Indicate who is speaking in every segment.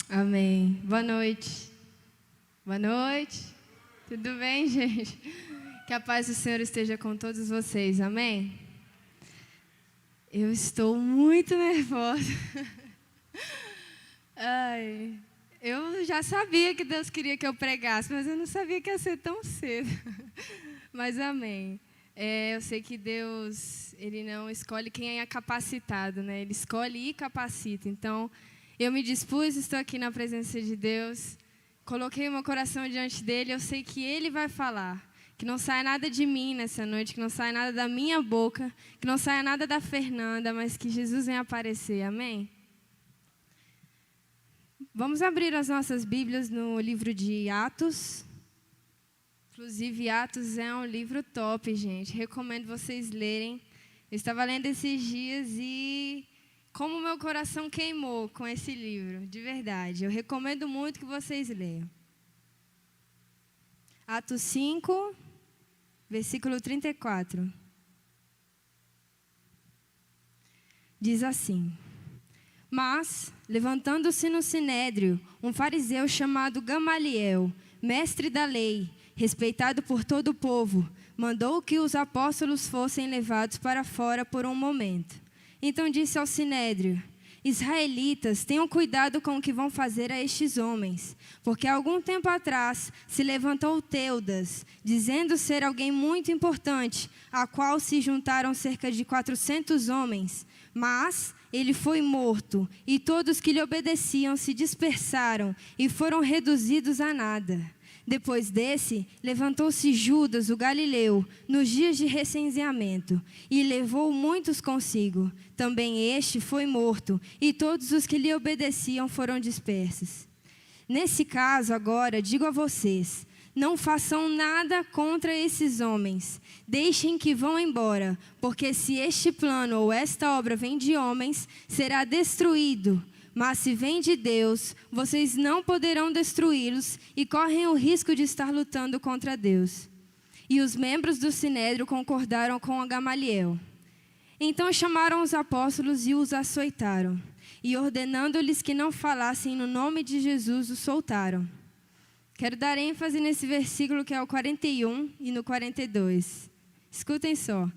Speaker 1: Amém. Boa noite. Boa noite. Tudo bem, gente? Que a paz do Senhor esteja com todos vocês. Amém? Eu estou muito nervosa. Ai, eu já sabia que Deus queria que eu pregasse, mas eu não sabia que ia ser tão cedo. Mas amém. Eu sei que Deus, Ele não escolhe quem é capacitado, né? Ele escolhe e capacita. Então, eu me dispus, estou aqui na presença de Deus, coloquei o meu coração diante dEle, eu sei que Ele vai falar. Que não saia nada de mim nessa noite, que não saia nada da minha boca, que não saia nada da Fernanda, mas que Jesus venha aparecer. Amém? Vamos abrir as nossas Bíblias no livro de Atos. Inclusive, Atos é um livro top, gente. Recomendo vocês lerem. Eu estava lendo esses dias e como meu coração queimou com esse livro, de verdade. Eu recomendo muito que vocês leiam. Atos 5, versículo 34. Diz assim: Mas, levantando-se no sinédrio, um fariseu chamado Gamaliel, mestre da lei, respeitado por todo o povo, mandou que os apóstolos fossem levados para fora por um momento. Então disse ao sinédrio: Israelitas, tenham cuidado com o que vão fazer a estes homens, porque há algum tempo atrás se levantou Teudas, dizendo ser alguém muito importante, a qual se juntaram cerca de 400 homens. Mas ele foi morto, e todos que lhe obedeciam se dispersaram e foram reduzidos a nada. Depois desse, levantou-se Judas, o Galileu, nos dias de recenseamento, e levou muitos consigo. Também este foi morto, e todos os que lhe obedeciam foram dispersos. Nesse caso, agora, digo a vocês, não façam nada contra esses homens. Deixem que vão embora, porque se este plano ou esta obra vem de homens, será destruído. Mas se vem de Deus, vocês não poderão destruí-los e correm o risco de estar lutando contra Deus. E os membros do sinédrio concordaram com Gamaliel. Então chamaram os apóstolos e os açoitaram. E ordenando-lhes que não falassem no nome de Jesus, os soltaram. Quero dar ênfase nesse versículo que é o 41 e no 42. Escutem só.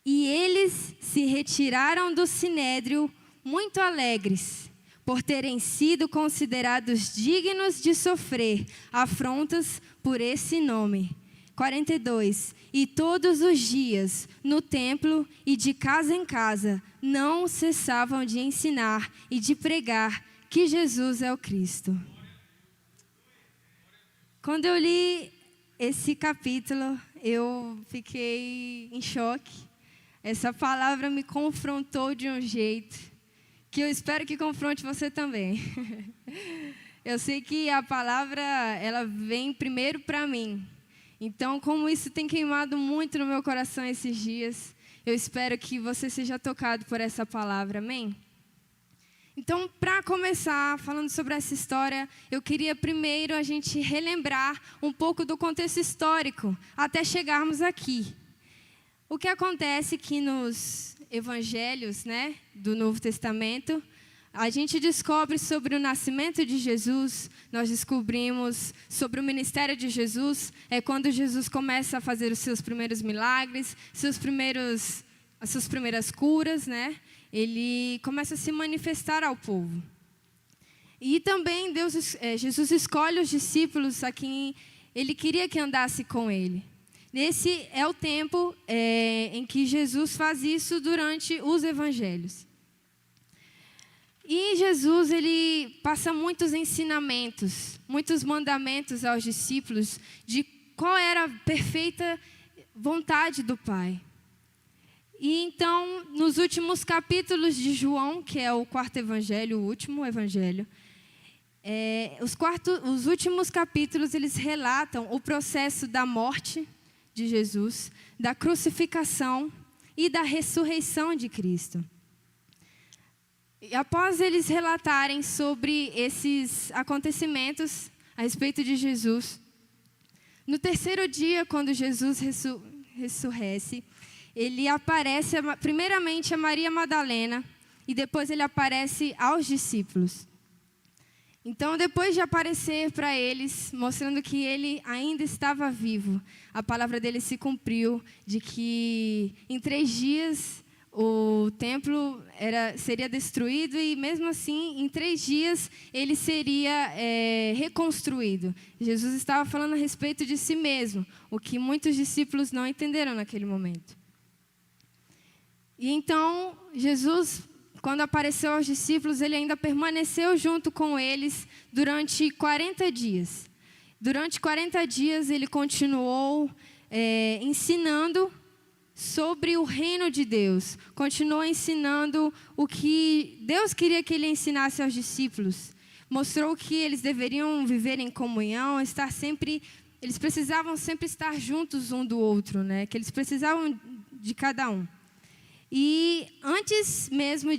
Speaker 1: E eles se retiraram do sinédrio muito alegres, por terem sido considerados dignos de sofrer afrontas por esse nome. 42. E todos os dias, no templo e de casa em casa, não cessavam de ensinar e de pregar que Jesus é o Cristo. Quando eu li esse capítulo, eu fiquei em choque. Essa palavra me confrontou de um jeito que eu espero que confronte você também. Eu sei que a palavra, ela vem primeiro para mim. Então, como isso tem queimado muito no meu coração esses dias, eu espero que você seja tocado por essa palavra, amém? Então, para começar falando sobre essa história, eu queria primeiro a gente relembrar um pouco do contexto histórico, até chegarmos aqui. O que acontece que nos evangelhos, né, do Novo Testamento, a gente descobre sobre o nascimento de Jesus, nós descobrimos sobre o ministério de Jesus, é quando Jesus começa a fazer os seus primeiros milagres, as suas primeiras curas, né? Ele começa a se manifestar ao povo. E também Jesus escolhe os discípulos a quem ele queria que andasse com ele. Esse é o tempo em que Jesus faz isso durante os evangelhos. E Jesus, ele passa muitos ensinamentos, muitos mandamentos aos discípulos de qual era a perfeita vontade do Pai. E então, nos últimos capítulos de João, que é o quarto evangelho, o último evangelho, os últimos capítulos, eles relatam o processo da morte de Jesus, da crucificação e da ressurreição de Cristo. E após eles relatarem sobre esses acontecimentos a respeito de Jesus, no terceiro dia, quando Jesus ressurrece, ele aparece primeiramente a Maria Madalena e depois ele aparece aos discípulos. Então, depois de aparecer para eles, mostrando que ele ainda estava vivo, a palavra dele se cumpriu, de que em 3 dias o templo seria destruído e, mesmo assim, em 3 dias ele seria reconstruído. Jesus estava falando a respeito de si mesmo, o que muitos discípulos não entenderam naquele momento. E então, Jesus, quando apareceu aos discípulos, ele ainda permaneceu junto com eles durante 40 dias. Durante 40 dias, ele continuou ensinando sobre o reino de Deus. Continuou ensinando o que Deus queria que ele ensinasse aos discípulos. Mostrou que eles deveriam viver em comunhão, eles precisavam sempre estar juntos um do outro, né? Que eles precisavam de cada um. E antes mesmo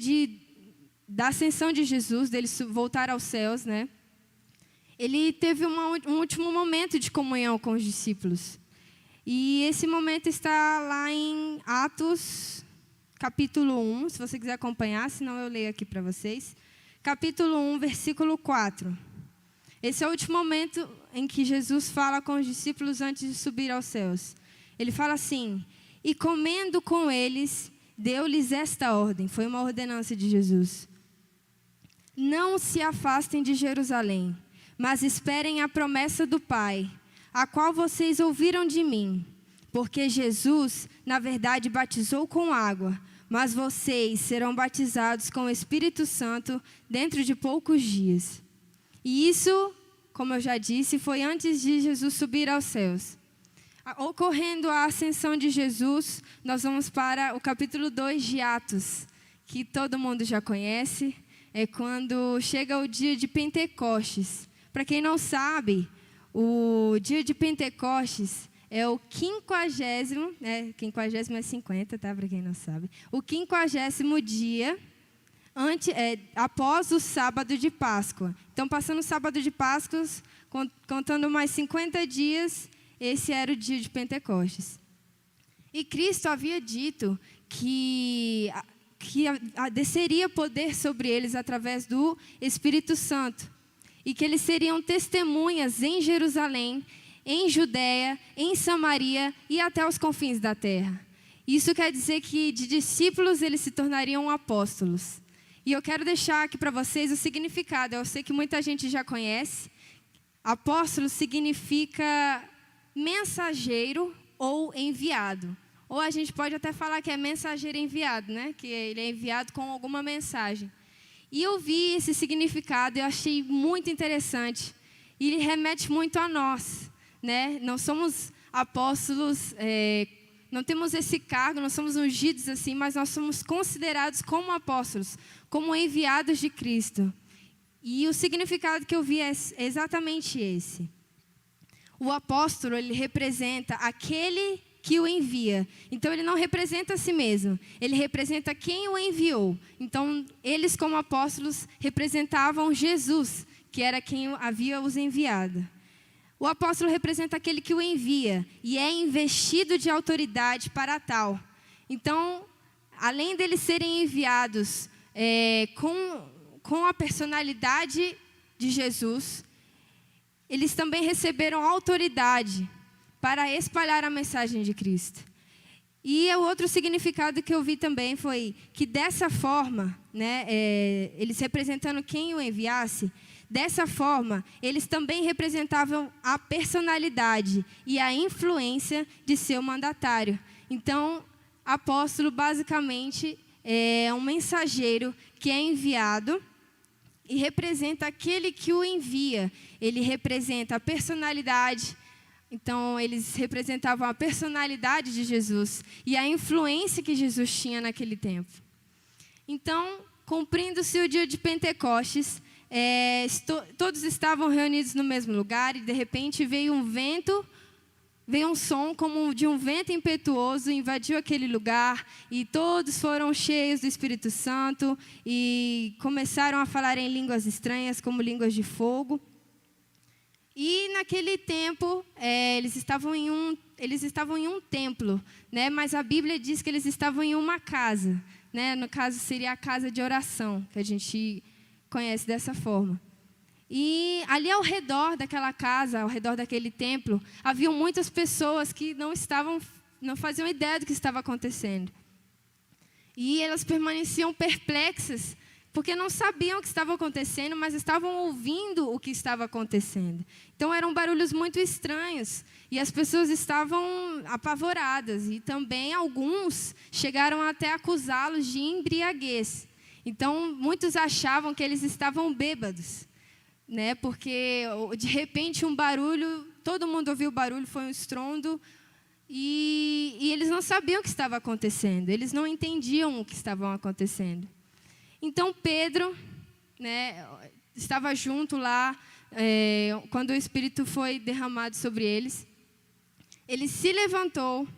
Speaker 1: da ascensão de Jesus, dele voltar aos céus, né? Ele teve um último momento de comunhão com os discípulos. E esse momento está lá em Atos, capítulo 1, se você quiser acompanhar, senão eu leio aqui para vocês. Capítulo 1, versículo 4. Esse é o último momento em que Jesus fala com os discípulos antes de subir aos céus. Ele fala assim: e comendo com eles, deu-lhes esta ordem, foi uma ordenança de Jesus: não se afastem de Jerusalém, mas esperem a promessa do Pai, a qual vocês ouviram de mim. Porque Jesus, na verdade, batizou com água, mas vocês serão batizados com o Espírito Santo dentro de poucos dias. E isso, como eu já disse, foi antes de Jesus subir aos céus. Ocorrendo a ascensão de Jesus, nós vamos para o capítulo 2 de Atos, que todo mundo já conhece. É quando chega o dia de Pentecostes. Para quem não sabe, o dia de Pentecostes é o 50º, 50 é 50, tá? Para quem não sabe. O 50º dia após o sábado de Páscoa. Então, passando o sábado de Páscoa, contando mais 50 dias, esse era o dia de Pentecostes. E Cristo havia dito que desceria poder sobre eles através do Espírito Santo. E que eles seriam testemunhas em Jerusalém, em Judeia, em Samaria e até os confins da terra. Isso quer dizer que de discípulos eles se tornariam apóstolos. E eu quero deixar aqui para vocês o significado. Eu sei que muita gente já conhece. Apóstolo significa mensageiro ou enviado. Ou a gente pode até falar que é mensageiro enviado, né? Que ele é enviado com alguma mensagem. E eu vi esse significado e eu achei muito interessante. E ele remete muito a nós, né? Não somos apóstolos, não temos esse cargo, não somos ungidos assim, mas nós somos considerados como apóstolos, como enviados de Cristo. E o significado que eu vi é exatamente esse. O apóstolo, ele representa aquele que o envia. Então, ele não representa a si mesmo. Ele representa quem o enviou. Então, eles, como apóstolos, representavam Jesus, que era quem havia os enviado. O apóstolo representa aquele que o envia e é investido de autoridade para tal. Então, além deles serem enviados com a personalidade de Jesus, eles também receberam autoridade para espalhar a mensagem de Cristo. E o outro significado que eu vi também foi que dessa forma, né, eles representando quem o enviasse, dessa forma, eles também representavam a personalidade e a influência de seu mandatário. Então, apóstolo basicamente é um mensageiro que é enviado e representa aquele que o envia. Ele representa a personalidade. Então, eles representavam a personalidade de Jesus e a influência que Jesus tinha naquele tempo. Então, cumprindo-se o dia de Pentecostes, todos estavam reunidos no mesmo lugar e, de repente, veio um som como de um vento impetuoso, invadiu aquele lugar e todos foram cheios do Espírito Santo e começaram a falar em línguas estranhas, como línguas de fogo. E naquele tempo, eles estavam em um templo, né? Mas a Bíblia diz que eles estavam em uma casa, né? No caso, seria a casa de oração, que a gente conhece dessa forma. E ali ao redor daquela casa, ao redor daquele templo, haviam muitas pessoas que não faziam ideia do que estava acontecendo. E elas permaneciam perplexas, porque não sabiam o que estava acontecendo, mas estavam ouvindo o que estava acontecendo. Então eram barulhos muito estranhos, e as pessoas estavam apavoradas, e também alguns chegaram até a acusá-los de embriaguez. Então muitos achavam que eles estavam bêbados, né? Porque de repente um barulho, todo mundo ouviu o barulho, foi um estrondo, e eles não sabiam o que estava acontecendo, eles não entendiam o que estava acontecendo. Então Pedro, né, estava junto lá, quando o Espírito foi derramado sobre eles. Ele se levantou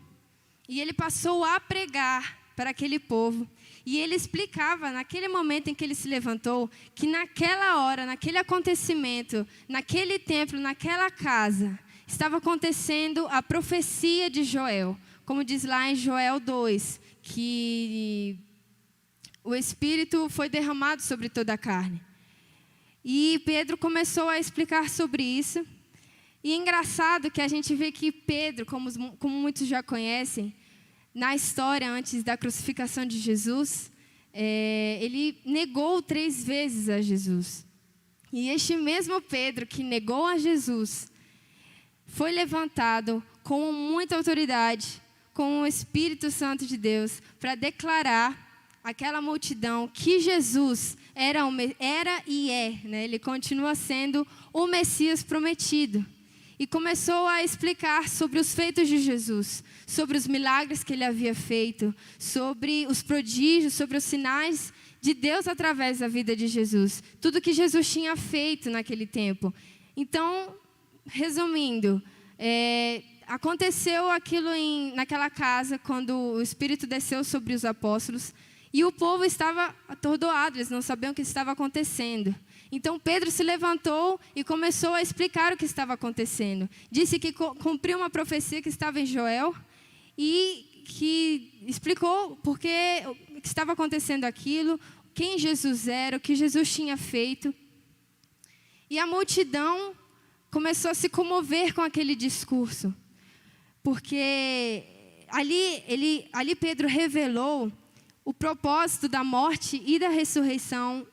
Speaker 1: e ele passou a pregar para aquele povo. E ele explicava, naquele momento em que ele se levantou, que naquela hora, naquele acontecimento, naquele templo, naquela casa, estava acontecendo a profecia de Joel. Como diz lá em Joel 2, que o Espírito foi derramado sobre toda a carne. E Pedro começou a explicar sobre isso. E é engraçado que a gente vê que Pedro, como muitos já conhecem, na história antes da crucificação de Jesus, ele negou 3 vezes a Jesus. E este mesmo Pedro que negou a Jesus, foi levantado com muita autoridade, com o Espírito Santo de Deus, para declarar aquela multidão que Jesus era e é, né? Ele continua sendo o Messias prometido. E começou a explicar sobre os feitos de Jesus, sobre os milagres que ele havia feito, sobre os prodígios, sobre os sinais de Deus através da vida de Jesus. Tudo que Jesus tinha feito naquele tempo. Então, resumindo, aconteceu aquilo naquela casa, quando o Espírito desceu sobre os apóstolos, e o povo estava atordoado, eles não sabiam o que estava acontecendo. Então Pedro se levantou e começou a explicar o que estava acontecendo. Disse que cumpriu uma profecia que estava em Joel e que explicou por que estava acontecendo aquilo, quem Jesus era, o que Jesus tinha feito. E a multidão começou a se comover com aquele discurso, porque ali Pedro revelou o propósito da morte e da ressurreição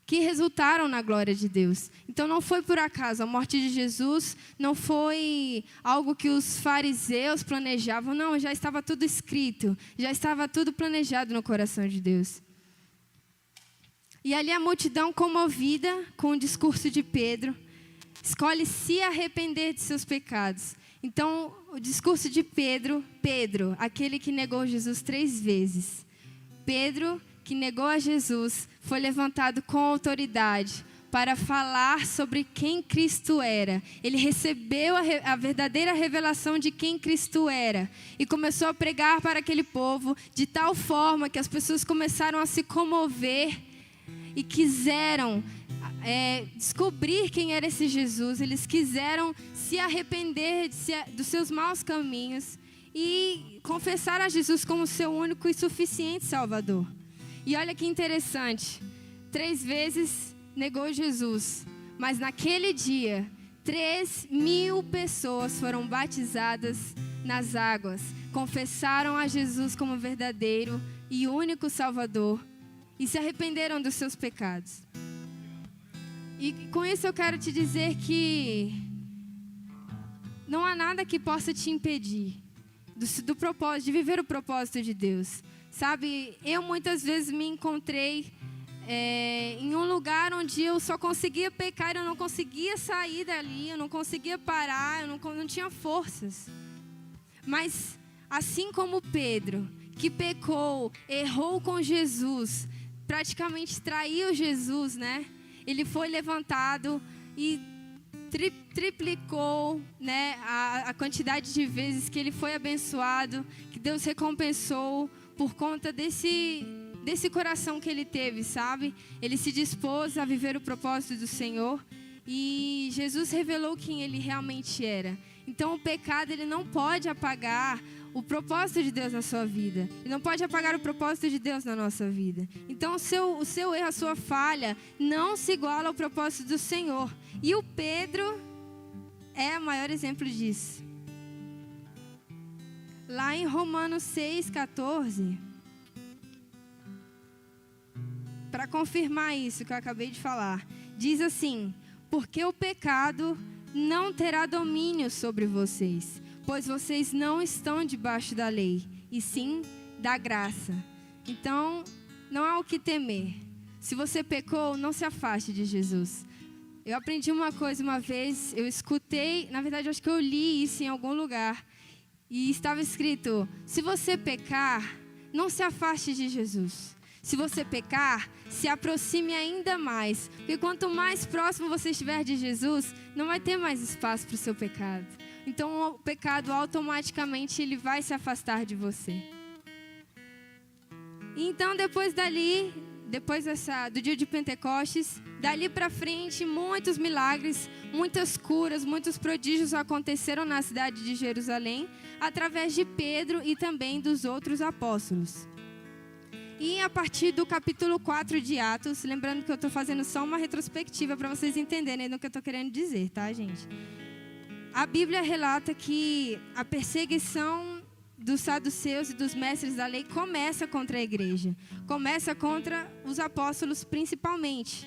Speaker 1: que resultaram na glória de Deus. Então não foi por acaso, a morte de Jesus não foi algo que os fariseus planejavam, não, já estava tudo escrito, já estava tudo planejado no coração de Deus. E ali a multidão, comovida com o discurso de Pedro, escolhe se arrepender de seus pecados. Então o discurso de Pedro, aquele que negou Jesus 3 vezes, Pedro, que negou a Jesus, foi levantado com autoridade para falar sobre quem Cristo era. Ele recebeu a verdadeira revelação de quem Cristo era e começou a pregar para aquele povo de tal forma que as pessoas começaram a se comover e quiseram descobrir quem era esse Jesus. Eles quiseram se arrepender dos seus maus caminhos e confessar a Jesus como seu único e suficiente Salvador. E olha que interessante, 3 vezes negou Jesus, mas naquele dia, 3.000 pessoas foram batizadas nas águas, confessaram a Jesus como verdadeiro e único Salvador e se arrependeram dos seus pecados. E com isso eu quero te dizer que não há nada que possa te impedir do propósito, de viver o propósito de Deus. Sabe, eu muitas vezes me encontrei em um lugar onde eu só conseguia pecar, eu não conseguia sair dali, eu não conseguia parar, eu não tinha forças. Mas assim como Pedro, que pecou, errou com Jesus, praticamente traiu Jesus, né? Ele foi levantado e triplicou, né, a quantidade de vezes que ele foi abençoado, que Deus recompensou por conta desse coração que ele teve, sabe? Ele se dispôs a viver o propósito do Senhor e Jesus revelou quem ele realmente era. Então o pecado, ele não pode apagar o propósito de Deus na sua vida. E não pode apagar o propósito de Deus na nossa vida. Então o seu erro, a sua falha, não se iguala ao propósito do Senhor. E o Pedro é o maior exemplo disso. Lá em Romanos 6,14, para confirmar isso que eu acabei de falar, diz assim: porque o pecado não terá domínio sobre vocês, pois vocês não estão debaixo da lei, e sim da graça. Então, não há o que temer. Se você pecou, não se afaste de Jesus. Eu aprendi uma coisa uma vez, eu escutei, na verdade, eu acho que eu li isso em algum lugar, e estava escrito: se você pecar, não se afaste de Jesus. Se você pecar, se aproxime ainda mais. Porque quanto mais próximo você estiver de Jesus, não vai ter mais espaço para o seu pecado. Então o pecado automaticamente ele vai se afastar de você. E então depois do dia de Pentecostes, dali para frente, muitos milagres, muitas curas, muitos prodígios aconteceram na cidade de Jerusalém, através de Pedro e também dos outros apóstolos. E a partir do capítulo 4 de Atos, lembrando que eu estou fazendo só uma retrospectiva para vocês entenderem o que eu estou querendo dizer, tá, gente? A Bíblia relata que a perseguição dos saduceus e dos mestres da lei começa contra a igreja. Começa contra os apóstolos principalmente.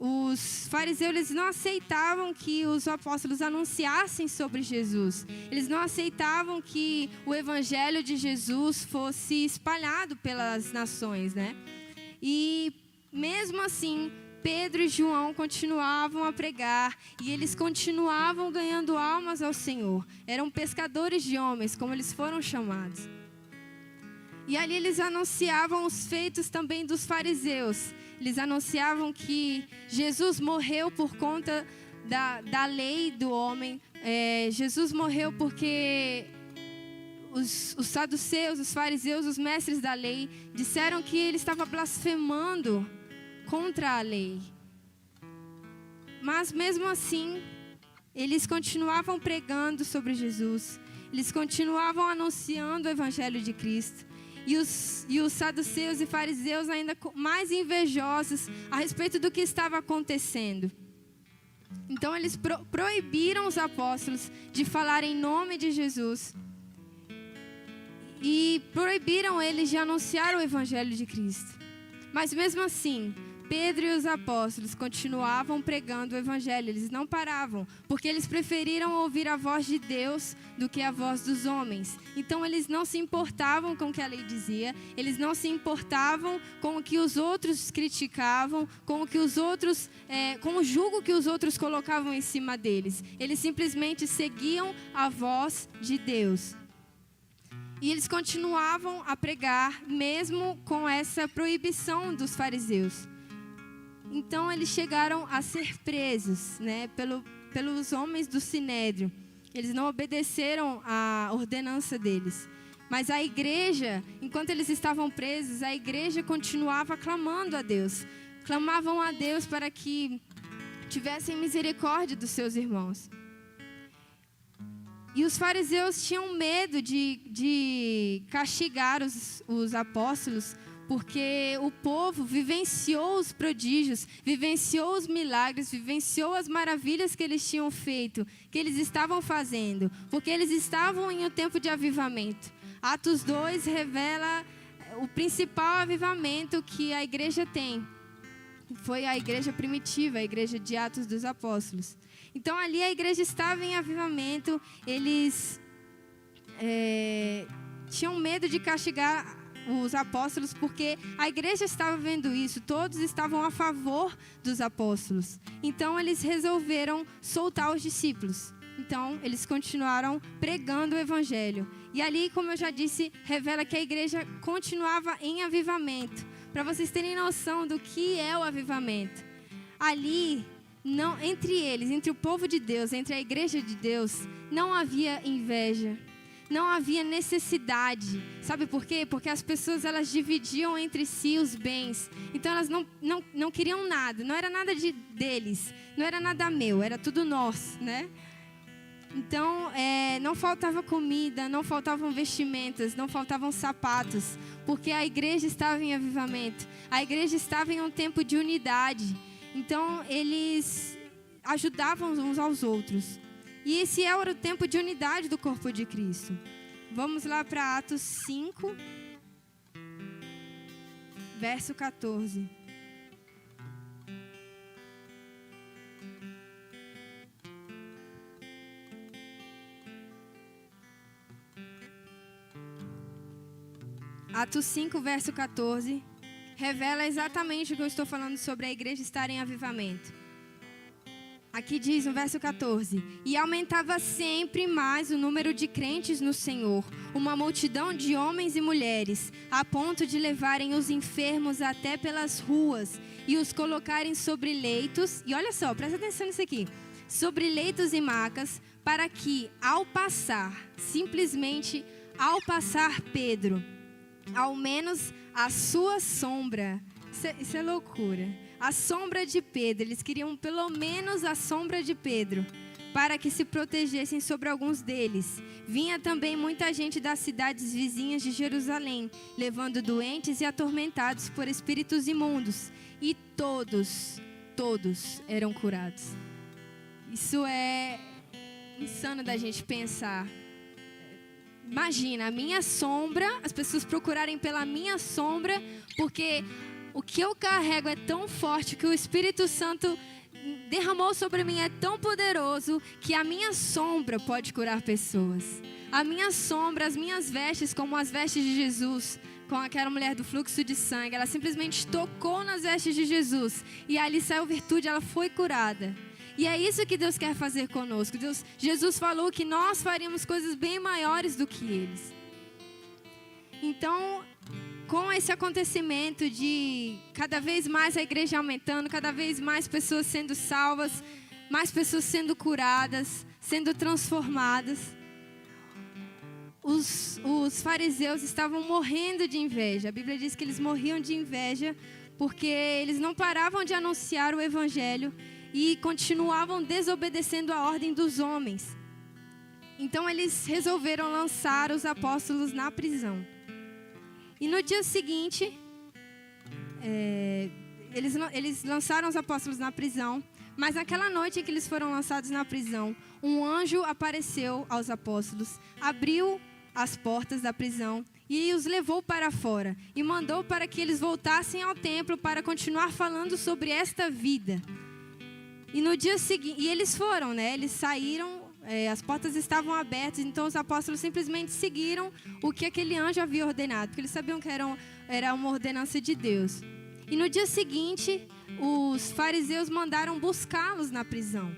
Speaker 1: Os fariseus eles não aceitavam que os apóstolos anunciassem sobre Jesus. Eles não aceitavam que o evangelho de Jesus fosse espalhado pelas nações, né? E mesmo assim, Pedro e João continuavam a pregar e eles continuavam ganhando almas ao Senhor. Eram pescadores de homens, como eles foram chamados. E ali eles anunciavam os feitos também dos fariseus. Eles anunciavam que Jesus morreu por conta da lei do homem. Jesus morreu porque os saduceus, os fariseus, os mestres da lei, disseram que ele estava blasfemando contra a lei. Mas mesmo assim, eles continuavam pregando sobre Jesus. Eles continuavam anunciando o evangelho de Cristo. E os saduceus e fariseus ainda mais invejosos a respeito do que estava acontecendo. Então eles proibiram os apóstolos de falar em nome de Jesus. E proibiram eles de anunciar o evangelho de Cristo. Mas mesmo assim, Pedro e os apóstolos continuavam pregando o evangelho, eles não paravam, porque eles preferiram ouvir a voz de Deus do que a voz dos homens. Então eles não se importavam com o que a lei dizia, eles não se importavam com o que os outros criticavam, com o que os outros, com o jugo que os outros colocavam em cima deles. Eles simplesmente seguiam a voz de Deus. E eles continuavam a pregar, mesmo com essa proibição dos fariseus. Então eles chegaram a ser presos, né, pelos homens do Sinédrio. Eles não obedeceram à ordenança deles. Mas a igreja, enquanto eles estavam presos, a igreja continuava clamando a Deus. Clamavam a Deus para que tivessem misericórdia dos seus irmãos. E os fariseus tinham medo de castigar os apóstolos, porque o povo vivenciou os prodígios, vivenciou os milagres, vivenciou as maravilhas que eles tinham feito, que eles estavam fazendo, porque eles estavam em um tempo de avivamento. Atos 2 revela o principal avivamento que a igreja tem. Foi a igreja primitiva, a igreja de Atos dos Apóstolos. Então ali a igreja estava em avivamento, eles tinham medo de castigar os apóstolos, porque a igreja estava vendo isso, todos estavam a favor dos apóstolos. Então eles resolveram soltar os discípulos. Então eles continuaram pregando o evangelho. E ali, como eu já disse, revela que a igreja continuava em avivamento. Para vocês terem noção do que é o avivamento. Ali, não, entre eles, entre o povo de Deus, entre a igreja de Deus, não havia inveja. Não havia necessidade. Sabe por quê? Porque as pessoas elas dividiam entre si os bens. Então elas não queriam nada. Não era nada deles. Não era nada meu. Era tudo nosso, né? Então, não faltava comida, não faltavam vestimentas, não faltavam sapatos, porque a igreja estava em avivamento, a igreja estava em um tempo de unidade. Então, eles ajudavam uns aos outros. E esse era o tempo de unidade do corpo de Cristo. Vamos lá para Atos 5, verso 14. Atos 5, verso 14, revela exatamente o que eu estou falando sobre a igreja estar em avivamento. Aqui diz no verso 14: e aumentava sempre mais o número de crentes no Senhor, uma multidão de homens e mulheres, a ponto de levarem os enfermos até pelas ruas e os colocarem sobre leitos, e olha só, presta atenção nisso aqui, sobre leitos e macas, para que simplesmente ao passar Pedro, ao menos a sua sombra, isso é loucura, a sombra de Pedro, eles queriam pelo menos a sombra de Pedro, para que se protegessem sobre alguns deles. Vinha também muita gente das cidades vizinhas de Jerusalém, levando doentes e atormentados por espíritos imundos, e todos eram curados. Isso é insano da gente pensar. Imagina, a minha sombra, as pessoas procurarem pela minha sombra, porque o que eu carrego é tão forte, que o Espírito Santo derramou sobre mim é tão poderoso, que a minha sombra pode curar pessoas. A minha sombra, as minhas vestes, como as vestes de Jesus, com aquela mulher do fluxo de sangue, ela simplesmente tocou nas vestes de Jesus, e ali saiu virtude, ela foi curada. E é isso que Deus quer fazer conosco. Jesus falou que nós faríamos coisas bem maiores do que eles. Então, com esse acontecimento de cada vez mais a igreja aumentando, cada vez mais pessoas sendo salvas, mais pessoas sendo curadas, sendo transformadas, os fariseus estavam morrendo de inveja. A Bíblia diz que eles morriam de inveja porque eles não paravam de anunciar o evangelho e continuavam desobedecendo a ordem dos homens. Então eles resolveram lançar os apóstolos na prisão. E no dia seguinte, eles lançaram os apóstolos na prisão. Mas naquela noite em que eles foram lançados na prisão, um anjo apareceu aos apóstolos, abriu as portas da prisão e os levou para fora. E mandou para que eles voltassem ao templo para continuar falando sobre esta vida. E no dia seguinte, e eles foram, né? Eles saíram, as portas estavam abertas, então os apóstolos simplesmente seguiram o que aquele anjo havia ordenado, porque eles sabiam que era uma ordenança de Deus. E no dia seguinte, os fariseus mandaram buscá-los na prisão.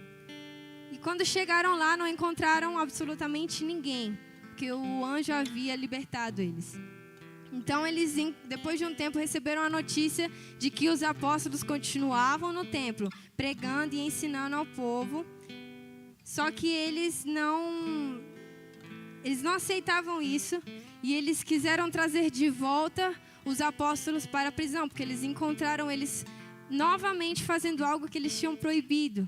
Speaker 1: E quando chegaram lá, não encontraram absolutamente ninguém, porque o anjo havia libertado eles. Então eles, depois de um tempo, receberam a notícia de que os apóstolos continuavam no templo, pregando e ensinando ao povo. Só que eles não aceitavam isso, e eles quiseram trazer de volta os apóstolos para a prisão, porque eles encontraram eles novamente fazendo algo que eles tinham proibido.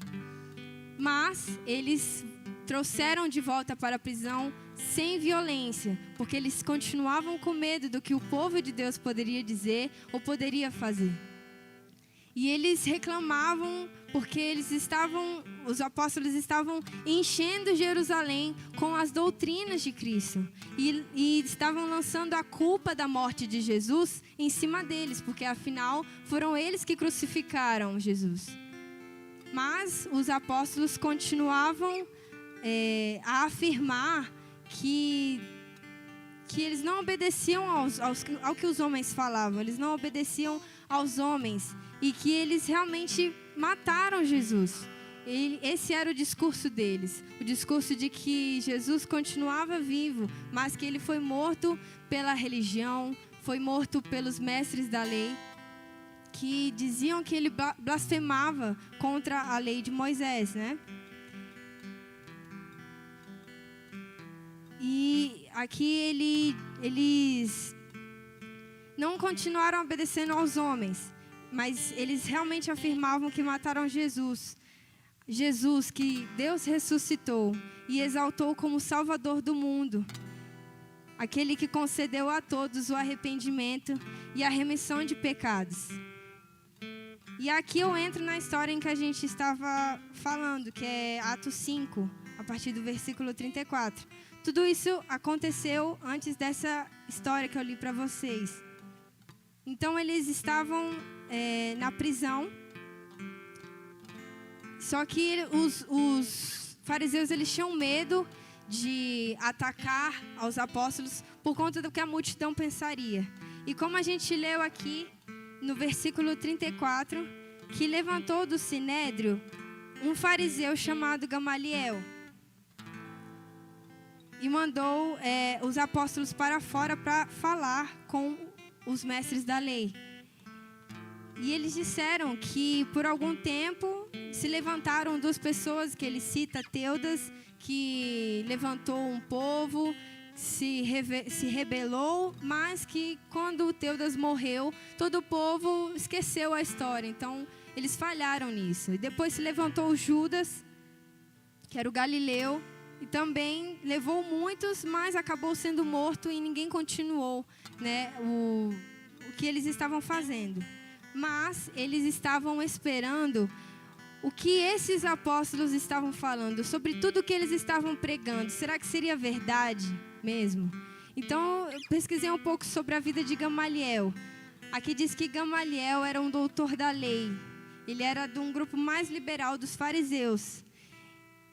Speaker 1: Mas eles trouxeram de volta para a prisão sem violência, porque eles continuavam com medo do que o povo de Deus poderia dizer ou poderia fazer. E eles reclamavam porque os apóstolos estavam enchendo Jerusalém com as doutrinas de Cristo. E estavam lançando a culpa da morte de Jesus em cima deles, porque afinal foram eles que crucificaram Jesus. Mas os apóstolos continuavam a afirmar que eles não obedeciam ao que os homens falavam, eles não obedeciam aos homens, e que eles realmente mataram Jesus. Esse era o discurso deles, o discurso de que Jesus continuava vivo, mas que ele foi morto pela religião, foi morto pelos mestres da lei, que diziam que ele blasfemava contra a lei de Moisés, né? E aqui eles não continuaram obedecendo aos homens, mas eles realmente afirmavam que mataram Jesus. Jesus, que Deus ressuscitou e exaltou como Salvador do mundo, aquele que concedeu a todos o arrependimento e a remissão de pecados. E aqui eu entro na história em que a gente estava falando, que é Atos 5, a partir do versículo 34. Tudo isso aconteceu antes dessa história que eu li para vocês. Então eles estavam na prisão, só que os fariseus eles tinham medo de atacar aos apóstolos por conta do que a multidão pensaria. E como a gente leu aqui no versículo 34, que levantou do sinédrio um fariseu chamado Gamaliel e mandou os apóstolos para fora para falar com os mestres da lei. E eles disseram que por algum tempo se levantaram duas pessoas que ele cita, Teudas, que levantou um povo, se rebelou, mas que quando Teudas morreu, todo o povo esqueceu a história. Então, eles falharam nisso. E depois se levantou Judas, que era o Galileu, e também levou muitos, mas acabou sendo morto e ninguém continuou, né, o que eles estavam fazendo. Mas eles estavam esperando o que esses apóstolos estavam falando, sobre tudo que eles estavam pregando. Será que seria verdade mesmo? Então, eu pesquisei um pouco sobre a vida de Gamaliel. Aqui diz que Gamaliel era um doutor da lei. Ele era de um grupo mais liberal dos fariseus.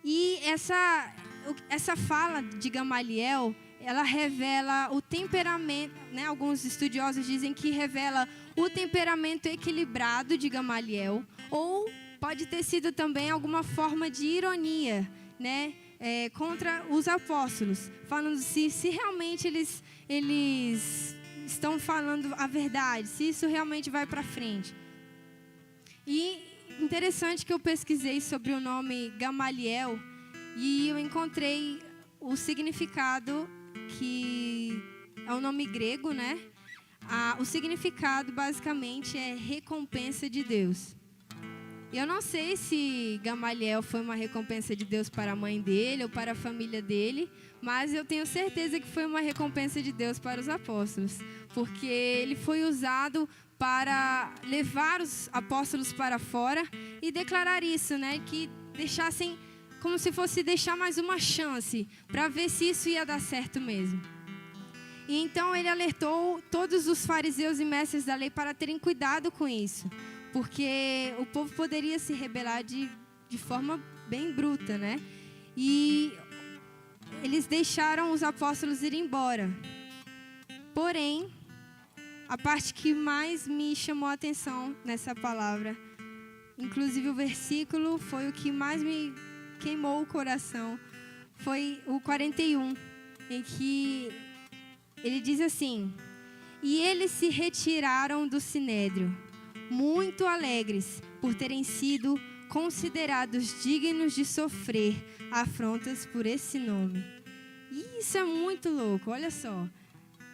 Speaker 1: E essa fala de Gamaliel, ela revela o temperamento, né? Alguns estudiosos dizem que revela o temperamento equilibrado de Gamaliel, ou pode ter sido também alguma forma de ironia, né? Contra os apóstolos, falando se realmente eles estão falando a verdade, se isso realmente vai para frente. E interessante que eu pesquisei sobre o nome Gamaliel e eu encontrei o significado, que é um nome grego, né? O significado basicamente é recompensa de Deus. Eu não sei se Gamaliel foi uma recompensa de Deus para a mãe dele ou para a família dele, mas eu tenho certeza que foi uma recompensa de Deus para os apóstolos, porque ele foi usado para levar os apóstolos para fora e declarar isso, né? Que deixassem, como se fosse deixar mais uma chance para ver se isso ia dar certo mesmo. E então ele alertou todos os fariseus e mestres da lei para terem cuidado com isso, porque o povo poderia se rebelar de forma bem bruta, né? E eles deixaram os apóstolos ir embora. Porém, a parte que mais me chamou a atenção nessa palavra, inclusive o versículo foi o que mais me queimou o coração, foi o 41, em que ele diz assim: e eles se retiraram do sinédrio, muito alegres por terem sido considerados dignos de sofrer afrontas por esse nome. E isso é muito louco, olha só.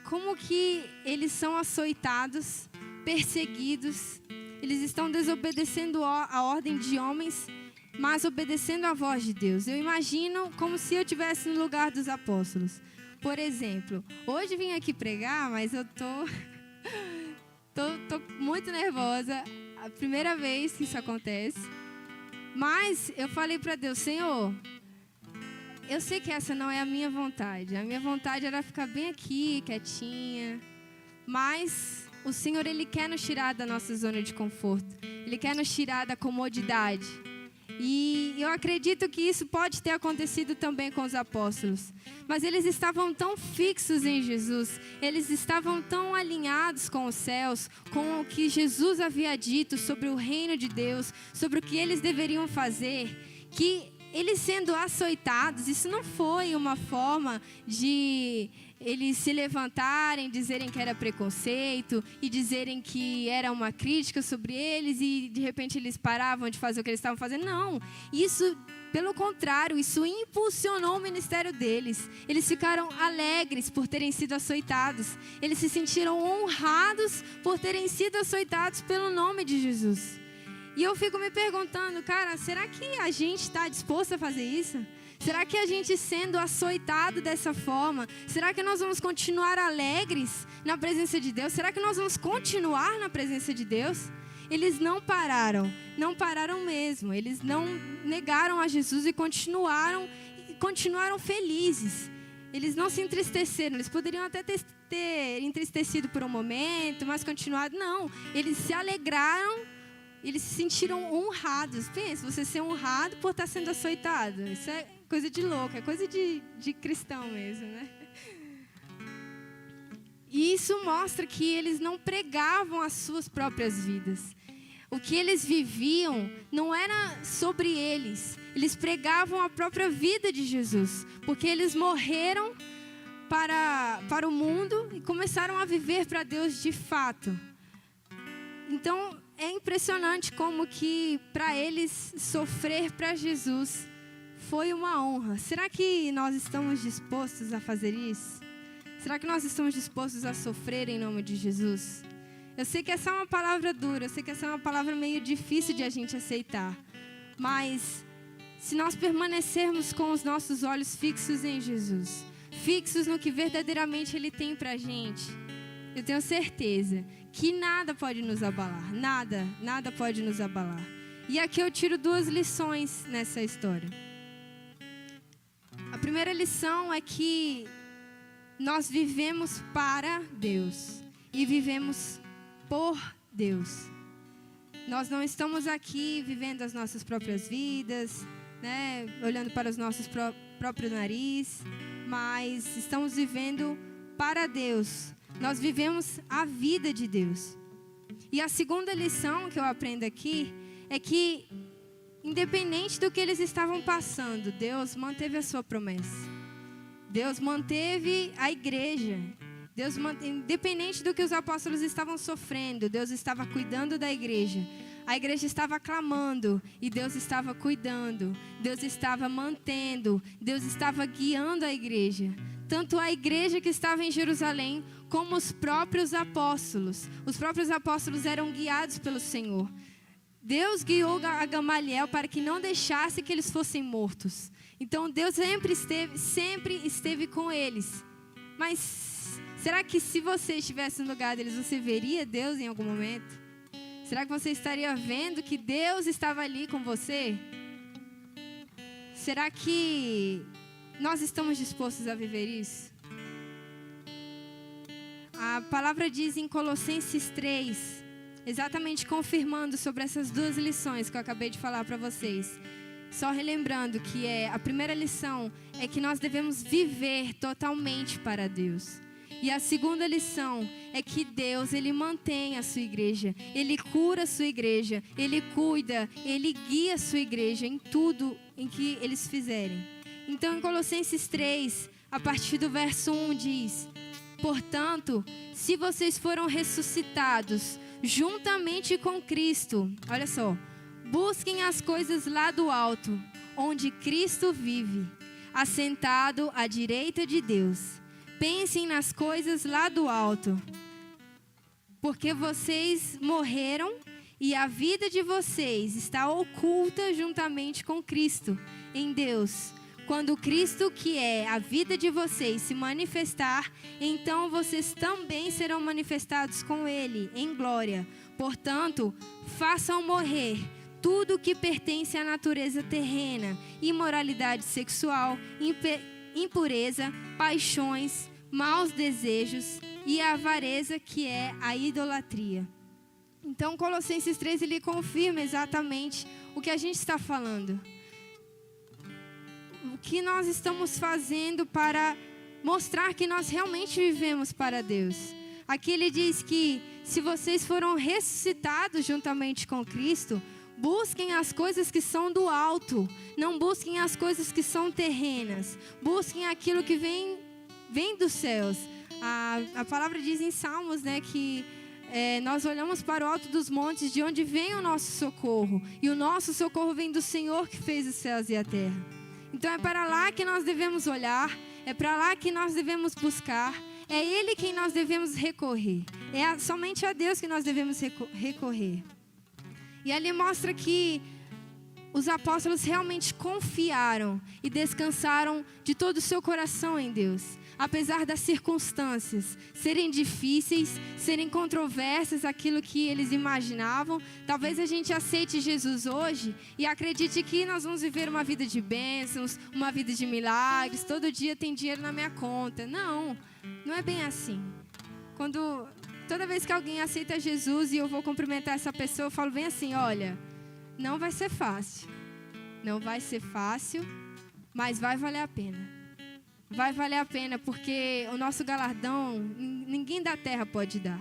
Speaker 1: Como que eles são açoitados, perseguidos, eles estão desobedecendo a ordem de homens, mas obedecendo a voz de Deus. Eu imagino como se eu estivesse no lugar dos apóstolos. Por exemplo, hoje vim aqui pregar, mas eu tô muito nervosa. A primeira vez que isso acontece. Mas eu falei para Deus: Senhor, eu sei que essa não é a minha vontade. A minha vontade era ficar bem aqui, quietinha. Mas o Senhor, Ele quer nos tirar da nossa zona de conforto. Ele quer nos tirar da comodidade. E eu acredito que isso pode ter acontecido também com os apóstolos. Mas eles estavam tão fixos em Jesus, eles estavam tão alinhados com os céus, com o que Jesus havia dito sobre o reino de Deus, sobre o que eles deveriam fazer, que eles sendo açoitados, isso não foi uma forma de eles se levantarem, dizerem que era preconceito e dizerem que era uma crítica sobre eles e de repente eles paravam de fazer o que eles estavam fazendo. Não, isso, pelo contrário, isso impulsionou o ministério deles. Eles ficaram alegres por terem sido açoitados. Eles se sentiram honrados por terem sido açoitados pelo nome de Jesus. E eu fico me perguntando, cara, será que a gente está disposto a fazer isso? Será que a gente sendo açoitado dessa forma, será que nós vamos continuar alegres na presença de Deus? Será que nós vamos continuar na presença de Deus? Eles não pararam mesmo. Eles não negaram a Jesus e continuaram felizes. Eles não se entristeceram. Eles poderiam até ter entristecido por um momento, mas continuado. Não, eles se alegraram. Eles se sentiram honrados. Pensa, você ser honrado por estar sendo açoitado. Isso é coisa de louco, é coisa de cristão mesmo, né? E isso mostra que eles não pregavam as suas próprias vidas. O que eles viviam não era sobre eles. Eles pregavam a própria vida de Jesus. Porque eles morreram para o mundo e começaram a viver para Deus de fato. Então, é impressionante como que para eles sofrer para Jesus foi uma honra. Será que nós estamos dispostos a fazer isso? Será que nós estamos dispostos a sofrer em nome de Jesus? Eu sei que essa é uma palavra dura, eu sei que essa é uma palavra meio difícil de a gente aceitar. Mas se nós permanecermos com os nossos olhos fixos em Jesus, fixos no que verdadeiramente Ele tem pra gente, eu tenho certeza que nada pode nos abalar. Nada pode nos abalar. E aqui eu tiro 2 lições nessa história. A primeira lição é que nós vivemos para Deus e vivemos por Deus. Nós não estamos aqui vivendo as nossas próprias vidas, né, olhando para os nossos próprios nariz, mas estamos vivendo para Deus. Nós vivemos a vida de Deus. E a segunda lição que eu aprendo aqui é que, independente do que eles estavam passando, Deus manteve a sua promessa. Deus manteve a igreja. Independente do que os apóstolos estavam sofrendo, Deus estava cuidando da igreja. A igreja estava clamando e Deus estava cuidando. Deus estava mantendo. Deus estava guiando a igreja. Tanto a igreja que estava em Jerusalém, como os próprios apóstolos. Os próprios apóstolos eram guiados pelo Senhor. Deus guiou a Gamaliel para que não deixasse que eles fossem mortos. Então Deus sempre esteve com eles. Mas será que se você estivesse no lugar deles, você veria Deus em algum momento? Será que você estaria vendo que Deus estava ali com você? Será que nós estamos dispostos a viver isso? A palavra diz em Colossenses 3, exatamente confirmando sobre essas 2 lições que eu acabei de falar para vocês. Só relembrando que a primeira lição é que nós devemos viver totalmente para Deus. E a segunda lição é que Deus, Ele mantém a sua igreja. Ele cura a sua igreja. Ele cuida, Ele guia a sua igreja em tudo em que eles fizerem. Então, em Colossenses 3, a partir do verso 1 diz: portanto, se vocês foram ressuscitados juntamente com Cristo, olha só, busquem as coisas lá do alto, onde Cristo vive, assentado à direita de Deus. Pensem nas coisas lá do alto, porque vocês morreram e a vida de vocês está oculta juntamente com Cristo em Deus. Quando Cristo, que é a vida de vocês, se manifestar, então vocês também serão manifestados com Ele em glória. Portanto, façam morrer tudo que pertence à natureza terrena: imoralidade sexual, impureza, paixões, maus desejos e a avareza, que é a idolatria. Então, Colossenses 3, ele confirma exatamente o que a gente está falando. O que nós estamos fazendo para mostrar que nós realmente vivemos para Deus. Aqui ele diz que se vocês foram ressuscitados juntamente com Cristo, busquem as coisas que são do alto, não busquem as coisas que são terrenas. Busquem aquilo que vem dos céus. A palavra diz em Salmos, né, que nós olhamos para o alto dos montes, de onde vem o nosso socorro. E o nosso socorro vem do Senhor que fez os céus e a terra. Então é para lá que nós devemos olhar, é para lá que nós devemos buscar, é Ele quem nós devemos recorrer. Somente a Deus que nós devemos recorrer. E ali mostra que os apóstolos realmente confiaram e descansaram de todo o seu coração em Deus. Apesar das circunstâncias serem difíceis, serem controversas, aquilo que eles imaginavam, talvez a gente aceite Jesus hoje e acredite que nós vamos viver uma vida de bênçãos, uma vida de milagres, todo dia tem dinheiro na minha conta. Não, não é bem assim. Toda vez que alguém aceita Jesus e eu vou cumprimentar essa pessoa, eu falo bem assim, olha, não vai ser fácil. Não vai ser fácil, mas vai valer a pena. Vai valer a pena, porque o nosso galardão, ninguém da terra pode dar.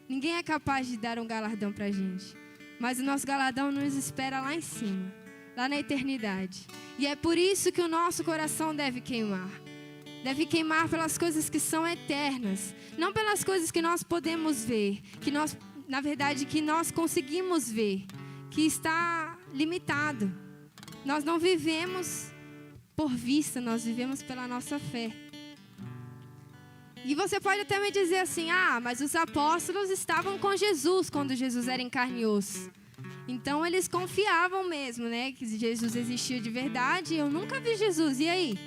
Speaker 1: Ninguém é capaz de dar um galardão pra gente. Mas o nosso galardão nos espera lá em cima, lá na eternidade. E é por isso que o nosso coração deve queimar. Deve queimar pelas coisas que são eternas. Não pelas coisas que nós podemos ver. Que nós conseguimos ver. Que está limitado. Nós não vivemos por vista, nós vivemos pela nossa fé. E você pode até me dizer assim, mas os apóstolos estavam com Jesus quando Jesus era em carne e osso. Então eles confiavam mesmo, né, que Jesus existia de verdade. Eu nunca vi Jesus, e aí?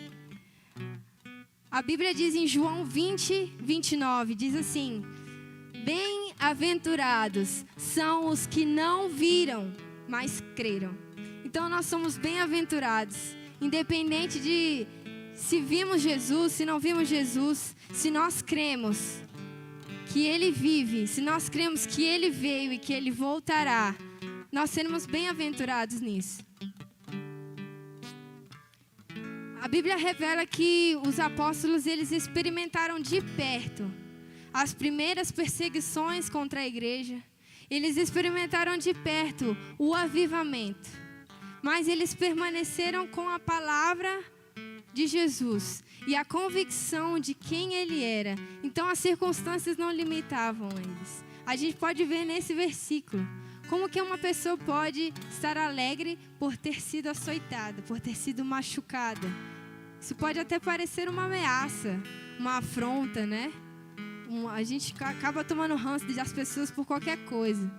Speaker 1: A Bíblia diz em João 20, 29, diz assim: bem-aventurados são os que não viram, mas creram. Então nós somos bem-aventurados. Independente de se vimos Jesus, se não vimos Jesus, se nós cremos que Ele vive, se nós cremos que Ele veio e que Ele voltará, nós seremos bem-aventurados nisso. A Bíblia revela que os apóstolos, eles experimentaram de perto as primeiras perseguições contra a igreja. Eles experimentaram de perto o avivamento. Mas eles permaneceram com a palavra de Jesus e a convicção de quem Ele era. Então as circunstâncias não limitavam eles. A gente pode ver nesse versículo como que uma pessoa pode estar alegre por ter sido açoitada, por ter sido machucada. Isso pode até parecer uma ameaça, uma afronta, né? A gente acaba tomando ranço das pessoas por qualquer coisa.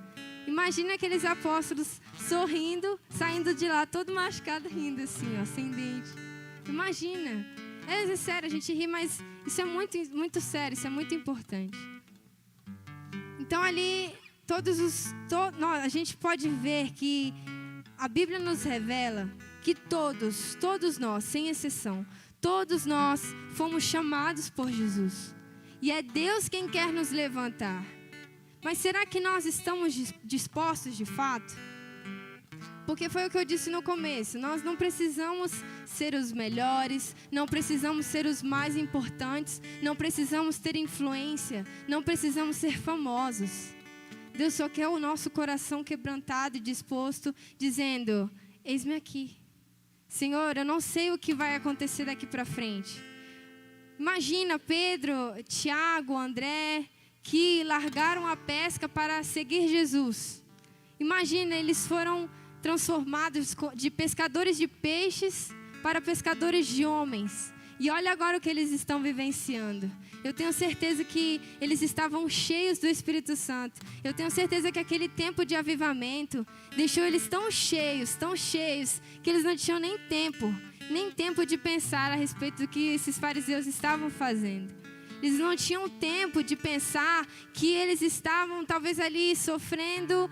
Speaker 1: Imagina aqueles apóstolos sorrindo, saindo de lá todo machucado, rindo assim, ó, sem dente. Imagina. É sério, a gente ri, mas isso é muito, muito sério, isso é muito importante. Então ali, a gente pode ver que a Bíblia nos revela que todos nós, sem exceção, todos nós fomos chamados por Jesus. E é Deus quem quer nos levantar. Mas será que nós estamos dispostos de fato? Porque foi o que eu disse no começo. Nós não precisamos ser os melhores, não precisamos ser os mais importantes, não precisamos ter influência, não precisamos ser famosos. Deus só quer o nosso coração quebrantado e disposto, dizendo: eis-me aqui. Senhor, eu não sei o que vai acontecer daqui para frente. Imagina Pedro, Tiago, André, que largaram a pesca para seguir Jesus. Imagina, eles foram transformados de pescadores de peixes para pescadores de homens. E olha agora o que eles estão vivenciando. Eu tenho certeza que eles estavam cheios do Espírito Santo. Eu tenho certeza que aquele tempo de avivamento deixou eles tão cheios, que eles não tinham nem tempo de pensar a respeito do que esses fariseus estavam fazendo. Eles não tinham tempo de pensar que eles estavam talvez ali sofrendo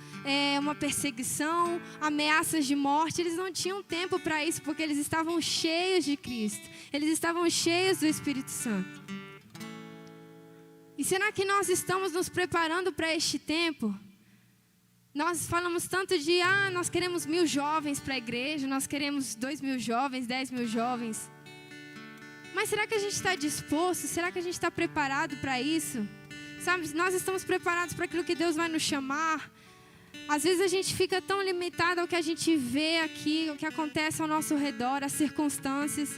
Speaker 1: uma perseguição, ameaças de morte. Eles não tinham tempo para isso, porque eles estavam cheios de Cristo. Eles estavam cheios do Espírito Santo. E será que nós estamos nos preparando para este tempo? Nós falamos tanto de, nós queremos 1.000 jovens para a igreja, nós queremos 2.000 jovens, 10.000 jovens. Mas será que a gente está disposto? Será que a gente está preparado para isso? Sabe, nós estamos preparados para aquilo que Deus vai nos chamar. Às vezes a gente fica tão limitado ao que a gente vê aqui, ao que acontece ao nosso redor, às circunstâncias,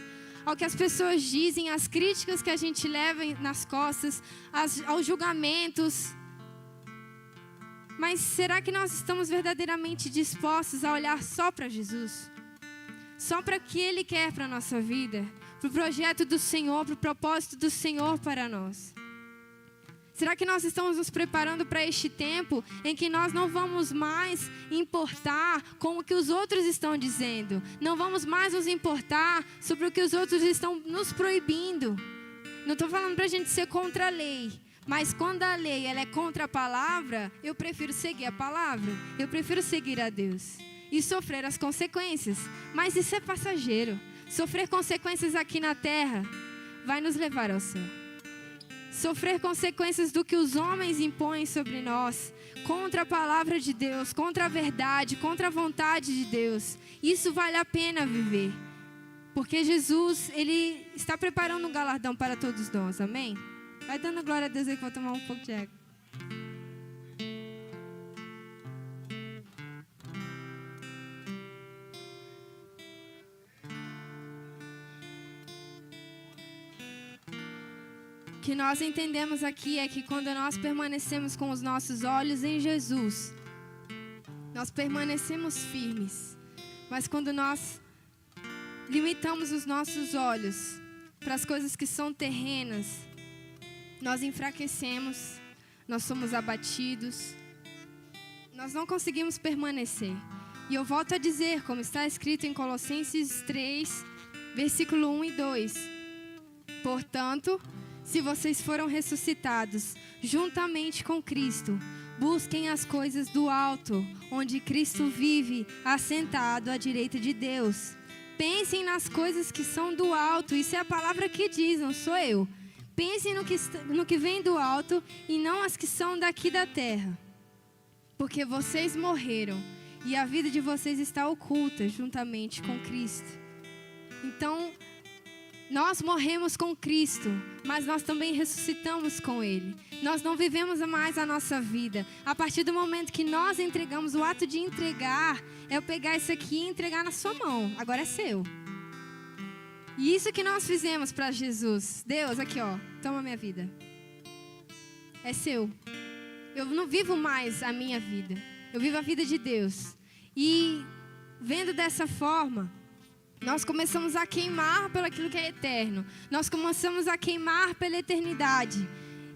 Speaker 1: ao que as pessoas dizem, às críticas que a gente leva nas costas, aos julgamentos. Mas será que nós estamos verdadeiramente dispostos a olhar só para Jesus? Só para o que Ele quer para a nossa vida? Para o projeto do Senhor, para o propósito do Senhor para nós? Será que nós estamos nos preparando para este tempo em que nós não vamos mais importar com o que os outros estão dizendo? Não vamos mais nos importar sobre o que os outros estão nos proibindo. Não estou falando para a gente ser contra a lei. Mas quando a lei ela é contra a palavra, eu prefiro seguir a palavra. Eu prefiro seguir a Deus. E sofrer as consequências. Mas isso é passageiro. Sofrer consequências aqui na terra vai nos levar ao céu. Sofrer consequências do que os homens impõem sobre nós, contra a palavra de Deus, contra a verdade, contra a vontade de Deus. Isso vale a pena viver. Porque Jesus, Ele está preparando um galardão para todos nós, amém? Vai dando glória a Deus aí que eu vou tomar um pouco de água. O que nós entendemos aqui é que quando nós permanecemos com os nossos olhos em Jesus, nós permanecemos firmes. Mas quando nós limitamos os nossos olhos para as coisas que são terrenas, nós enfraquecemos, nós somos abatidos, nós não conseguimos permanecer. E eu volto a dizer, como está escrito em Colossenses 3, versículo 1 e 2. Portanto, se vocês foram ressuscitados juntamente com Cristo, busquem as coisas do alto, onde Cristo vive, assentado à direita de Deus. Pensem nas coisas que são do alto. Isso é a palavra que diz, não sou eu. Pensem no que vem do alto e não as que são daqui da terra. Porque vocês morreram e a vida de vocês está oculta juntamente com Cristo. Então, nós morremos com Cristo, mas nós também ressuscitamos com Ele. Nós não vivemos mais a nossa vida. A partir do momento que nós entregamos, o ato de entregar é eu pegar isso aqui e entregar na sua mão. Agora é seu. E isso que nós fizemos para Jesus. Deus, aqui ó, toma minha vida. É seu. Eu não vivo mais a minha vida. Eu vivo a vida de Deus. E vendo dessa forma, nós começamos a queimar pelo aquilo que é eterno. Nós começamos a queimar pela eternidade.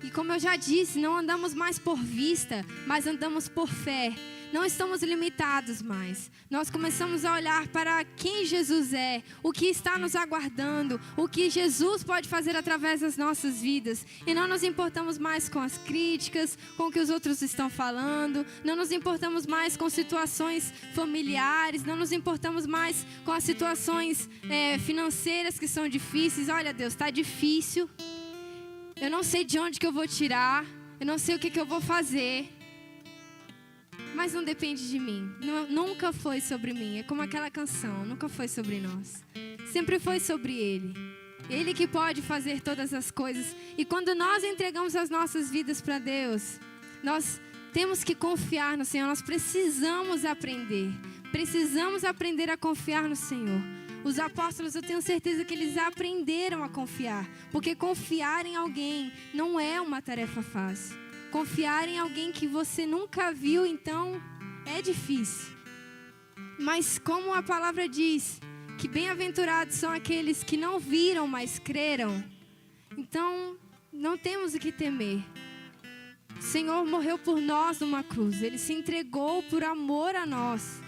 Speaker 1: E como eu já disse, não andamos mais por vista, mas andamos por fé. Não estamos limitados mais. Nós começamos a olhar para quem Jesus é, o que está nos aguardando, o que Jesus pode fazer através das nossas vidas. E não nos importamos mais com as críticas, com o que os outros estão falando. Não nos importamos mais com situações familiares. Não nos importamos mais com as situações financeiras que são difíceis. Olha, Deus, está difícil. Eu não sei de onde que eu vou tirar. Eu não sei o que eu vou fazer. Mas não depende de mim. Nunca foi sobre mim. É como aquela canção. Nunca foi sobre nós. Sempre foi sobre Ele. Ele que pode fazer todas as coisas. E quando nós entregamos as nossas vidas para Deus, nós temos que confiar no Senhor. Nós precisamos aprender. Precisamos aprender a confiar no Senhor. Os apóstolos, eu tenho certeza que eles aprenderam a confiar. Porque confiar em alguém não é uma tarefa fácil. Confiar em alguém que você nunca viu, então, é difícil. Mas como a palavra diz, que bem-aventurados são aqueles que não viram, mas creram. Então, não temos o que temer. O Senhor morreu por nós numa cruz. Ele se entregou por amor a nós.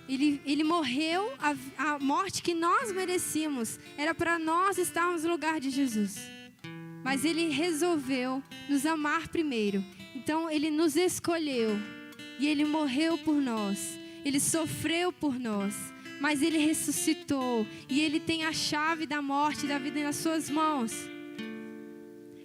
Speaker 1: Ele morreu, a morte que nós merecíamos era para nós estarmos no lugar de Jesus. Mas Ele resolveu nos amar primeiro. Então Ele nos escolheu. E Ele morreu por nós. Ele sofreu por nós. Mas Ele ressuscitou. E Ele tem a chave da morte e da vida nas suas mãos.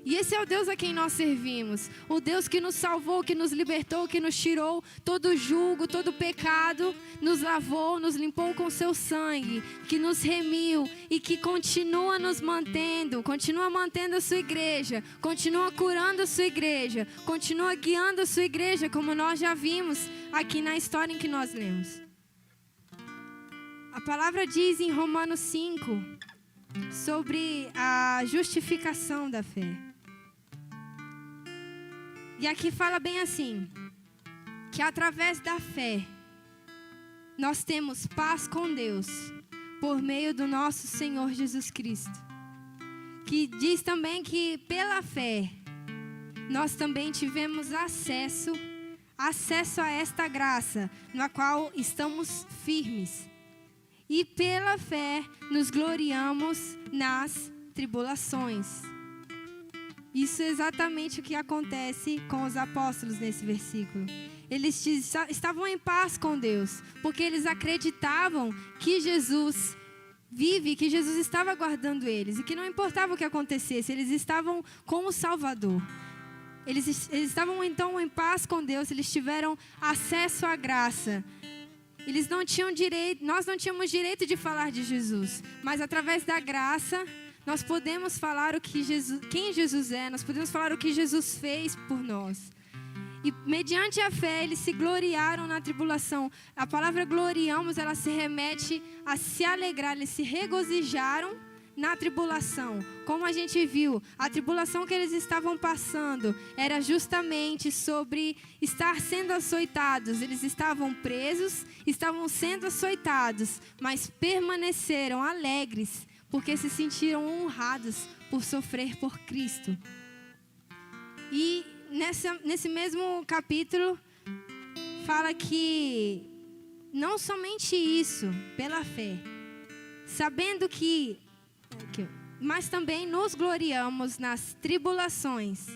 Speaker 1: E esse é o Deus a quem nós servimos. O Deus que nos salvou, que nos libertou, que nos tirou todo julgo, todo pecado, nos lavou, nos limpou com seu sangue, que nos remiu e que continua nos mantendo, continua mantendo a sua igreja, continua curando a sua igreja, continua guiando a sua igreja, como nós já vimos aqui na história em que nós lemos. A palavra diz em Romanos 5 sobre a justificação da fé. E aqui fala bem assim, que através da fé, nós temos paz com Deus, por meio do nosso Senhor Jesus Cristo. Que diz também que pela fé, nós também tivemos acesso a esta graça, na qual estamos firmes. E pela fé nos gloriamos nas tribulações. Isso é exatamente o que acontece com os apóstolos nesse versículo. Eles estavam em paz com Deus, porque eles acreditavam que Jesus vive, que Jesus estava guardando eles, e que não importava o que acontecesse, eles estavam com o Salvador. Eles estavam então em paz com Deus, eles tiveram acesso à graça. Eles não tinham direito, nós não tínhamos direito de falar de Jesus, mas através da graça nós podemos falar quem Jesus é, nós podemos falar o que Jesus fez por nós. E mediante a fé, eles se gloriaram na tribulação. A palavra gloriamos, ela se remete a se alegrar. Eles se regozijaram na tribulação. Como a gente viu, a tribulação que eles estavam passando era justamente sobre estar sendo açoitados. Eles estavam presos, estavam sendo açoitados, mas permaneceram alegres, porque se sentiram honrados por sofrer por Cristo. E nesse mesmo capítulo, fala que não somente isso, pela fé, sabendo que, mas também nos gloriamos nas tribulações,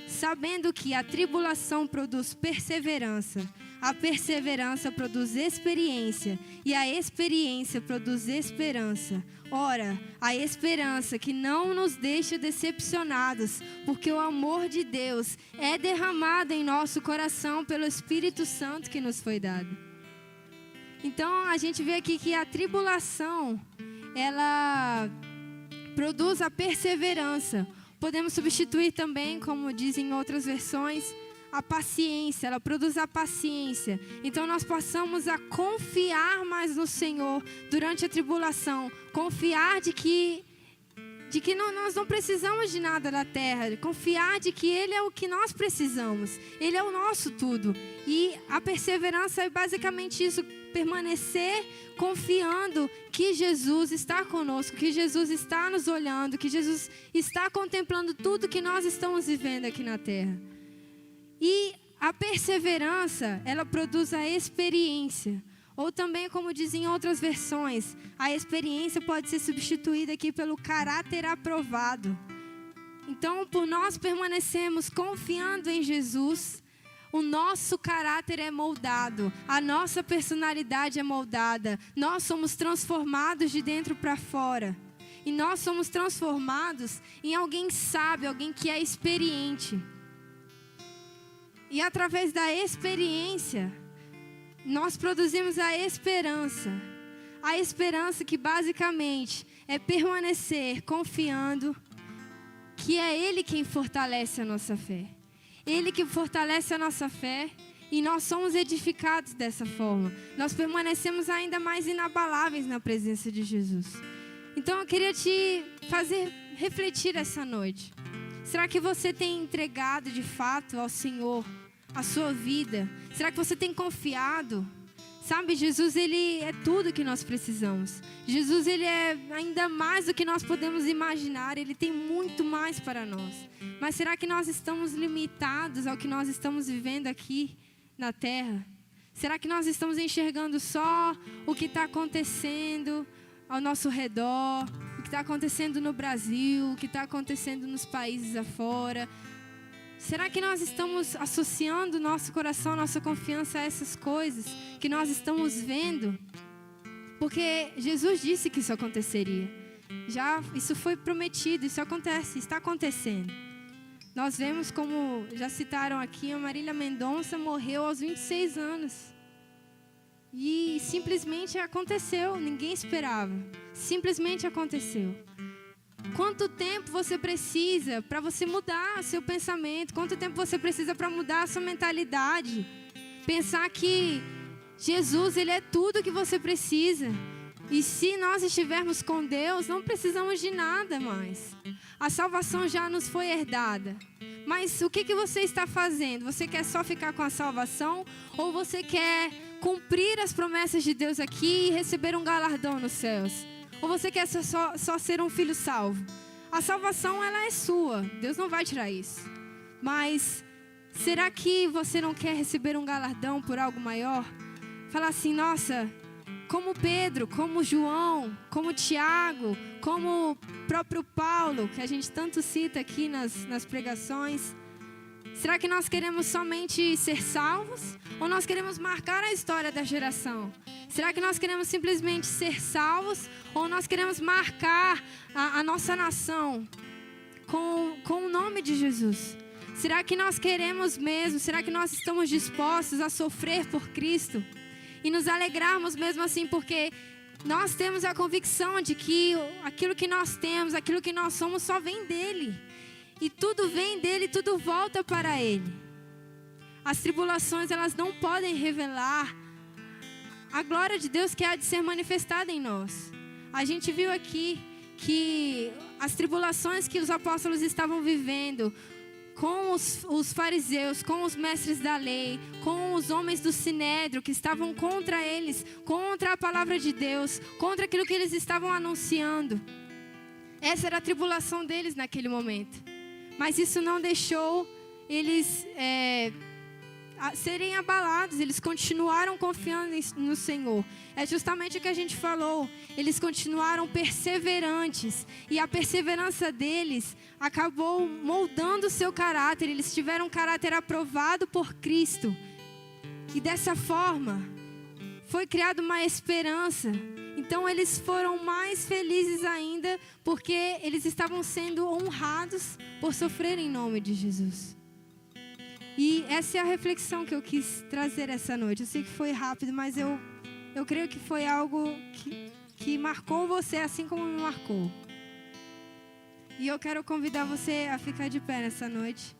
Speaker 1: sabendo que a tribulação produz perseverança, a perseverança produz experiência, e a experiência produz esperança. Ora, a esperança que não nos deixa decepcionados, porque o amor de Deus é derramado em nosso coração pelo Espírito Santo que nos foi dado. Então, a gente vê aqui que a tribulação, ela produz a perseverança. Podemos substituir também, como dizem em outras versões, a paciência, ela produz a paciência. Então nós passamos a confiar mais no Senhor durante a tribulação, confiar de que nós não precisamos de nada da terra, confiar de que Ele é o que nós precisamos, Ele é o nosso tudo. E a perseverança é basicamente isso, permanecer confiando que Jesus está conosco, que Jesus está nos olhando, que Jesus está contemplando tudo que nós estamos vivendo aqui na terra. E a perseverança, ela produz a experiência. Ou também, como dizem em outras versões, a experiência pode ser substituída aqui pelo caráter aprovado. Então, por nós permanecermos confiando em Jesus, o nosso caráter é moldado, a nossa personalidade é moldada. Nós somos transformados de dentro para fora. E nós somos transformados em alguém sábio, alguém que é experiente. E através da experiência, nós produzimos a esperança. A esperança que basicamente é permanecer confiando que é Ele quem fortalece a nossa fé. Ele que fortalece a nossa fé e nós somos edificados dessa forma. Nós permanecemos ainda mais inabaláveis na presença de Jesus. Então eu queria te fazer refletir essa noite. Será que você tem entregado de fato ao Senhor a sua vida? Será que você tem confiado? Sabe, Jesus, Ele é tudo que nós precisamos. Jesus, Ele é ainda mais do que nós podemos imaginar. Ele tem muito mais para nós. Mas será que nós estamos limitados ao que nós estamos vivendo aqui na terra? Será que nós estamos enxergando só o que está acontecendo ao nosso redor? O que está acontecendo no Brasil? O que está acontecendo nos países afora? Será que nós estamos associando nosso coração, nossa confiança a essas coisas que nós estamos vendo? Porque Jesus disse que isso aconteceria. Isso foi prometido, isso acontece, está acontecendo. Nós vemos, como já citaram aqui, a Marília Mendonça morreu aos 26 anos. E simplesmente aconteceu, ninguém esperava. Simplesmente aconteceu. Quanto tempo você precisa para você mudar seu pensamento? Quanto tempo você precisa para mudar a sua mentalidade? Pensar que Jesus, Ele é tudo que você precisa. E se nós estivermos com Deus, não precisamos de nada mais. A salvação já nos foi herdada. Mas o que você está fazendo? Você quer só ficar com a salvação? Ou você quer cumprir as promessas de Deus aqui e receber um galardão nos céus? Ou você quer só ser um filho salvo? A salvação, ela é sua. Deus não vai tirar isso. Mas será que você não quer receber um galardão por algo maior? Falar assim, nossa, como Pedro, como João, como Tiago, como o próprio Paulo, que a gente tanto cita aqui nas pregações. Será que nós queremos somente ser salvos? Ou nós queremos marcar a história da geração? Será que nós queremos simplesmente ser salvos? Ou nós queremos marcar a nossa nação com o nome de Jesus? Será que nós queremos mesmo? Será que nós estamos dispostos a sofrer por Cristo? E nos alegrarmos mesmo assim, porque nós temos a convicção de que aquilo que nós temos, aquilo que nós somos, só vem dEle. E tudo vem dEle, tudo volta para Ele. As tribulações, elas não podem revelar a glória de Deus que há de ser manifestada em nós. A gente viu aqui que as tribulações que os apóstolos estavam vivendo, com os fariseus, com os mestres da lei, com os homens do Sinédrio que estavam contra eles, contra a palavra de Deus, contra aquilo que eles estavam anunciando. Essa era a tribulação deles naquele momento. Mas isso não deixou eles serem abalados. Eles continuaram confiando no Senhor. É justamente o que a gente falou. Eles continuaram perseverantes. E a perseverança deles acabou moldando o seu caráter. Eles tiveram um caráter aprovado por Cristo. E dessa forma, foi criada uma esperança. Então eles foram mais felizes ainda, porque eles estavam sendo honrados por sofrer em nome de Jesus. E essa é a reflexão que eu quis trazer essa noite. Eu sei que foi rápido, mas eu creio que foi algo que marcou você assim como me marcou. E eu quero convidar você a ficar de pé nessa noite.